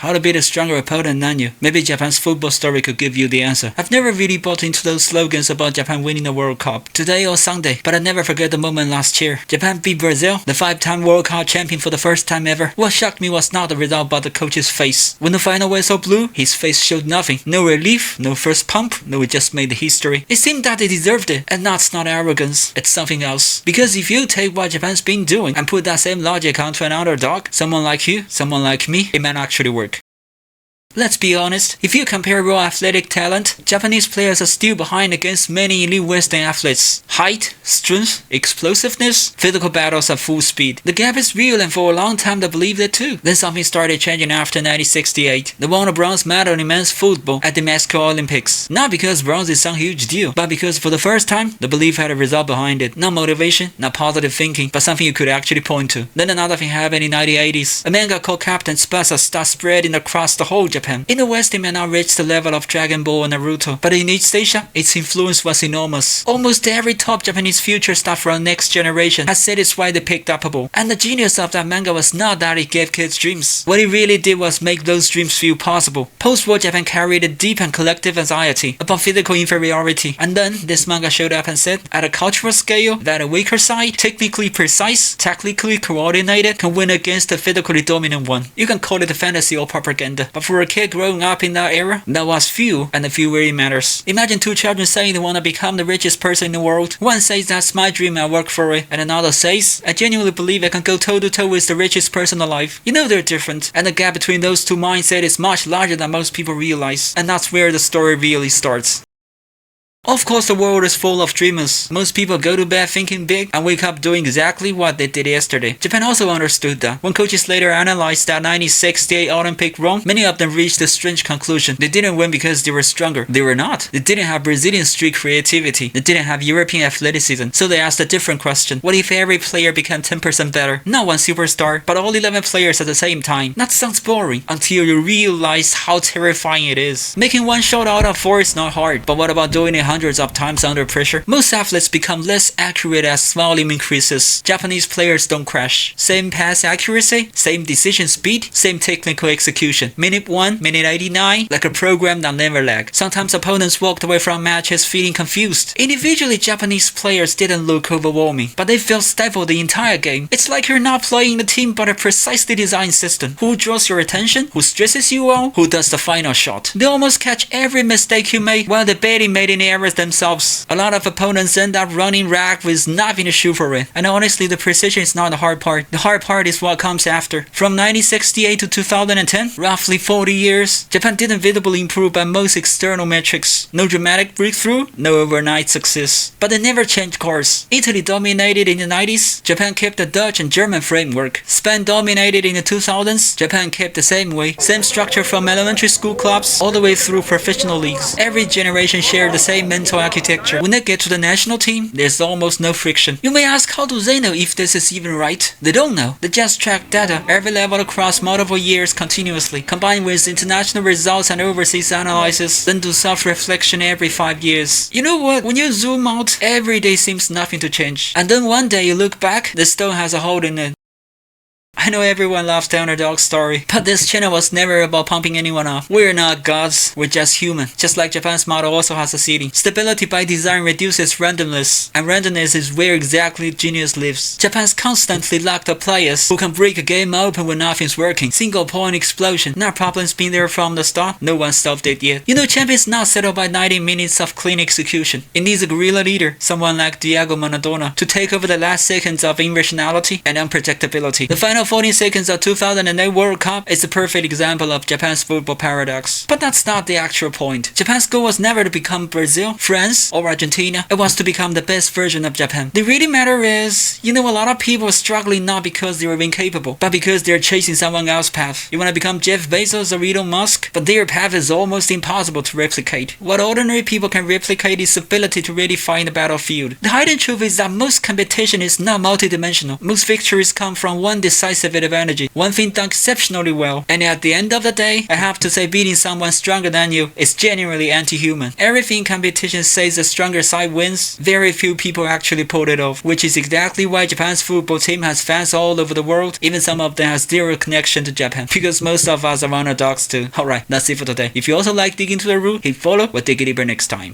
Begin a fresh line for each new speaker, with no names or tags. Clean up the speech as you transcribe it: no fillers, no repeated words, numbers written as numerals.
How to beat a stronger opponent than you? Maybe Japan's football story could give you the answer. I've never really bought into those slogans about Japan winning the World Cup, today or Sunday, but I never forget the moment last year. Japan beat Brazil, the 5-time World Cup champion for the first time ever. What shocked me was not the result but the coach's face. When the final whistle blew, his face showed nothing. No relief, no first pump, no it just made the history. It seemed that they deserved it, and that's not arrogance, it's something else. Because if you take what Japan's been doing and put that same logic onto an underdog, someone like you, someone like me, it might actually work. Let's be honest, if you compare raw athletic talent, Japanese players are still behind against many elite Western athletes. Height, strength, explosiveness, physical battles at full speed. The gap is real, and for a long time they believed it too. Then something started changing after 1968. They won a bronze medal in men's football at the Mexico Olympics. Not because bronze is some huge deal, but because for the first time, the belief had a result behind it. Not motivation, not positive thinking, but something you could actually point to. Then another thing happened in 1980s. A manga called Captain Tsubasa started spreading across the whole Japan. In the West, it may not reach the level of Dragon Ball and Naruto, but in East Asia, its influence was enormous. Almost every top Japanese future star from next generation has said it's why they picked up a ball. And the genius of that manga was not that it gave kids dreams. What it really did was make those dreams feel possible. Post-war Japan carried a deep and collective anxiety about physical inferiority, and then this manga showed up and said, at a cultural scale, that a weaker side, technically precise, tactically coordinated, can win against a physically dominant one. You can call it a fantasy or propaganda, but for a kid growing up in that era, that was few, and the few really matters. Imagine two children saying they want to become the richest person in the world. One says that's my dream, I work for it, and another says, I genuinely believe I can go toe to toe with the richest person alive. You know they're different, and the gap between those two mindsets is much larger than most people realize, and that's where the story really starts. Of course, the world is full of dreamers. Most people go to bed thinking big and wake up doing exactly what they did yesterday. Japan also understood that. When coaches later analyzed that 1968 Olympic run, many of them reached a strange conclusion. They didn't win because they were stronger. They were not. They didn't have Brazilian street creativity. They didn't have European athleticism. So they asked a different question. What if every player became 10% better? Not one superstar, but all 11 players at the same time. That sounds boring until you realize how terrifying it is. Making one shot out of 4 is not hard, but what about doing it hundreds of times under pressure? Most athletes become less accurate as volume increases. Japanese players don't crash. Same pass accuracy, same decision speed, same technical execution. Minute 1, minute 89, like a program that never lagged. Sometimes opponents walked away from matches feeling confused. Individually, Japanese players didn't look overwhelming, but they felt stifled the entire game. It's like you're not playing the team but a precisely designed system. Who draws your attention? Who stresses you out? Who does the final shot? They almost catch every mistake you make while they barely made any errors themselves. A lot of opponents end up running rack with nothing to shoot for it. And honestly, the precision is not the hard part. The hard part is what comes after. From 1968 to 2010, roughly 40 years, Japan didn't visibly improve by most external metrics. No dramatic breakthrough, no overnight success. But they never changed course. Italy dominated in the 90s, Japan kept the Dutch and German framework. Spain dominated in the 2000s, Japan kept the same way. Same structure from elementary school clubs all the way through professional leagues. Every generation shared the same mental architecture. When they get to the national team, there's almost no friction. You may ask, how do they know if this is even right? They don't know. They just track data every level across multiple years continuously, combined with international results and overseas analysis, then do self-reflection every 5 years. You know what? When you zoom out, every day seems nothing to change. And then one day you look back, the stone has a hole in it. I know everyone loves the underdog story, but this channel was never about pumping anyone up. We're not gods, we're just human. Just like Japan's model also has a ceiling. Stability by design reduces randomness, and randomness is where exactly genius lives. Japan's constantly lacked the players who can break a game open when nothing's working. Single point explosion, not problems been there from the start, no one solved it yet. You know, champions not settled by 90 minutes of clean execution. It needs a guerrilla leader, someone like Diego Maradona, to take over the last seconds of irrationality and unpredictability. The final 14 seconds of 2008 World Cup is a perfect example of Japan's football paradox. But that's not the actual point. Japan's goal was never to become Brazil, France, or Argentina. It was to become the best version of Japan. The really matter is, you know, a lot of people are struggling not because they were incapable, but because they're chasing someone else's path. You want to become Jeff Bezos or Elon Musk, but their path is almost impossible to replicate. What ordinary people can replicate is ability to really find the battlefield. The hidden truth is that most competition is not multidimensional. Most victories come from one decisive decisive advantage. One thing done exceptionally well. And at the end of the day, I have to say beating someone stronger than you is genuinely anti-human. Everything competition says the stronger side wins. Very few people actually pulled it off, which is exactly why Japan's football team has fans all over the world. Even some of them have zero connection to Japan, because most of us are underdogs too. Alright, that's it for today. If you also like digging to the root, hit follow, we'll dig it deeper next time.